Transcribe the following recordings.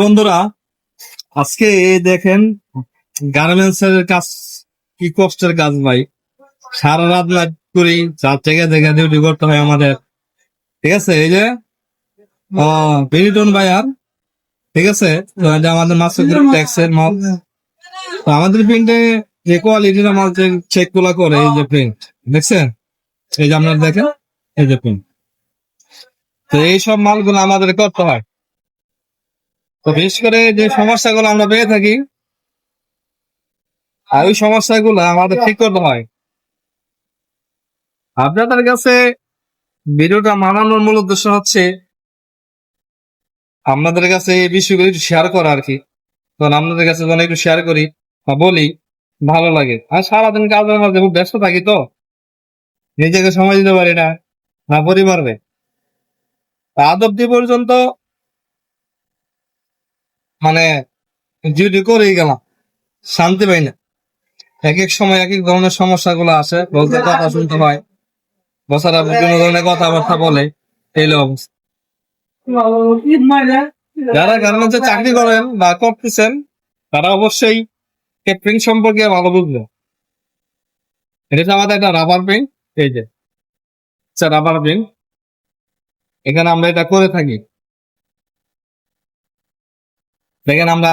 বন্ধুরা, আজকে দেখেন গার্মেন্টস এর কাজ কি কষ্টের কাজ ভাই। সারা রাত লাইট করি, 4 থেকে দেখে ডিউটি করতে হয় আমাদের। ঠিক আছে, এই যে বেরিটন ভাইয়ার, ঠিক আছে, তো এটা আমাদের মাস্টার গ্রুপ ট্যাক্সের মাল। তো আমাদের প্রিন্টে যে কোয়ালিটির মাল যে চেক গুলা করে, এই যে প্রিন্ট দেখছেন, এই যে আপনারা দেখেন, এই যে প্রিন্ট। তো এইসব মালগুলো আমাদের করতে হয়। তো বিশেষ করে যে সমস্যাগুলো আমরা পেয়ে থাকি, আর ওই সমস্যাগুলো আমাদের ঠিক করতে হয়। আপনাদের কাছে ভিডিওটা বানানোর মূল উদ্দেশ্য হচ্ছে আপনাদের কাছে এই বিষয়গুলো একটু শেয়ার করা আর কি। কারণ আপনাদের কাছে যখন একটু শেয়ার করি বা বলি, ভালো লাগে। আর সারাদিন কাজের মাঝে খুব ব্যস্ত থাকি, তো নিজেকে সময় দিতে পারি না, না পরিবারে। আজ অব্দি পর্যন্ত মানে ডিউটি করেই গেলাম, শান্তি পাই না। এক এক সময় এক এক ধরনের সমস্যাগুলো আসে, বলতে কথা শুনতে হয়, বছরা বিভিন্ন ধরনের কথাবার্তা বলে। এই অবস্থা। যারা গার্মেন্টসে চাকরি করেন বা করতেছেন, তারা অবশ্যই ক্যাটারিং সম্পর্কে ভালো বুঝবে। এটা হচ্ছে আমাদের একটা রাবার পেইন্ট, এই যে রাবার পেইন্ট, এখানে আমরা এটা করে থাকি। দেখেন আমরা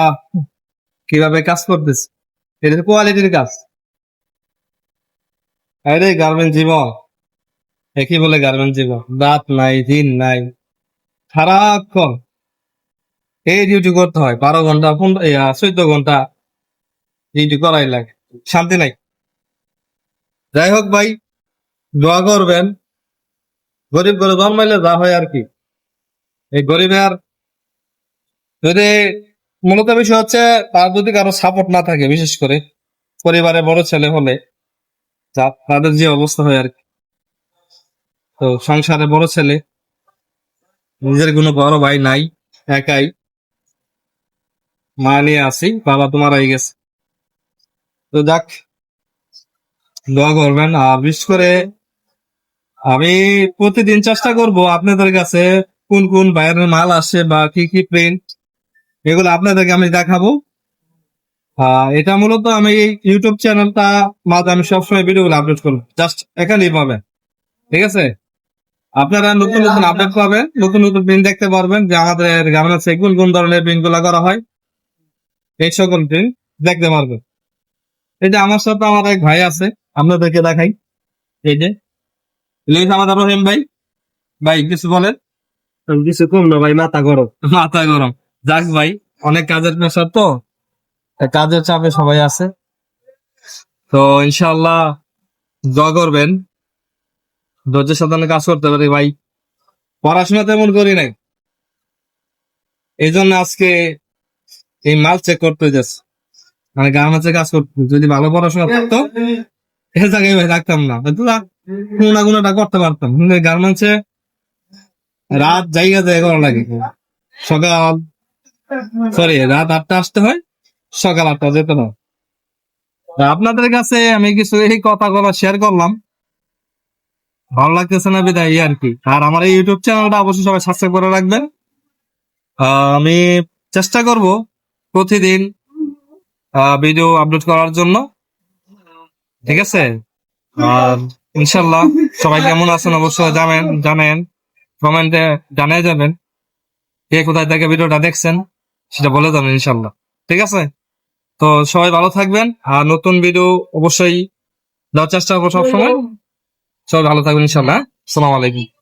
কিভাবে কাজ করতেছি, এটা কোয়ালিটির কাজ। আরে গার্মেন্ট জীবন, একই বলে গার্মেন্ট জীবন, রাত নাই দিন নাই, সারাক্ষণ এই ডিউটি করতে হয়। 12 ঘন্টা 14 ঘন্টা ডিউটি করাই লাগে, শান্তি নাই। যাই হোক ভাই, দোয়া করবেন। গরিব করে জন্মাইলে যা হয় আর কি। এই গরিবের যদি মূলত বিষয় হচ্ছে, তার যদি কারো সাপোর্ট না থাকে, বিশেষ করে পরিবারে বড় ছেলে হলে তাদের যে অবস্থা হয় আর কি। তো সংসারে বড় ছেলে, নিজের কোনো বড় ভাই নাই, একাই মা নিয়ে আসি, বাবা তো মারাই গেছে। তো যাক, দোয়া করবেন। আর বিশেষ করে আমি প্রতিদিন চেষ্টা করব আপনাদের কাছে কোন কোন বাইরের মাল আসে বা কি কি প্রিন্ট, এগুলো আপনাদেরকে আমি দেখাবো। এটা মূলত আমি এই ইউটিউব চ্যানেলটা মাঝে আমি সবসময় ভিডিওগুলো আপলোড করবো, জাস্ট এখানেই পাবেন। ঠিক আছে, আপনারা নতুন নতুন আপডেট পাবেন, নতুন নতুন প্রিন্ট দেখতে পারবেন যে আমাদের গার্মেন্টসে কোন কোন ধরনের প্রিন্ট গুলা করা হয়, এই সকল প্রিন্ট দেখতে পারবেন। এই যে আমার সাথে আমার এক ভাই আছে, আপনাদেরকে দেখাই। এই যে আমাদের রহিম ভাই। ভাই কিছু বলেন। কিছু কম না ভাই, মাথা গরম। মাথা গরম। যাক ভাই, অনেক কাজের প্রেশার, তো কাজের চাপে সবাই আছে। তো ইনশাআল্লাহ দোয়া করবেন, ধৈর্যের সাথে কাজ করতে পারি ভাই। পড়াশোনা তেমন করি নাই, এই জন্য আজকে এই মাল চেক করতে যাচ্ছি, মানে গার্মেন্টসে কাজ করতে। যদি ভালো পড়াশোনা থাকতো, এ জায়গায় ভাই থাকতাম না, কোনো গুণাটা করতে পারতাম। কিন্তু গার্মেন্টসে রাত জায়গা করা লাগে। সকাল রাত 8টা আসতে হয়, সকাল 8টা যেতে হয়। আপনাদের কাছে আমি কিছু এই কথাগুলো শেয়ার করলাম, ভালো লাগতেছে না বিদায় আর কি। আর আমার এই ইউটিউব চ্যানেলটা অবশ্যই সবাই সাবস্ক্রাইব করে রাখবেন। আমি চেষ্টা করব প্রতিদিন ভিডিও আপলোড করার জন্য। ঠিক আছে, আর ইনশাল্লাহ সবাই কেমন আছেন অবশ্যই জানেন, কমেন্টে জানিয়ে যাবেন। কে কোথায় থেকে ভিডিওটা দেখছেন সেটা বলে যাবেন ইনশাল্লাহ। ঠিক আছে, তো সবাই ভালো থাকবেন, আর নতুন ভিডিও অবশ্যই দেওয়ার চেষ্টা করবো সবসময়। সবাই ভালো থাকবেন ইনশাল্লাহ। আসসালামু আলাইকুম।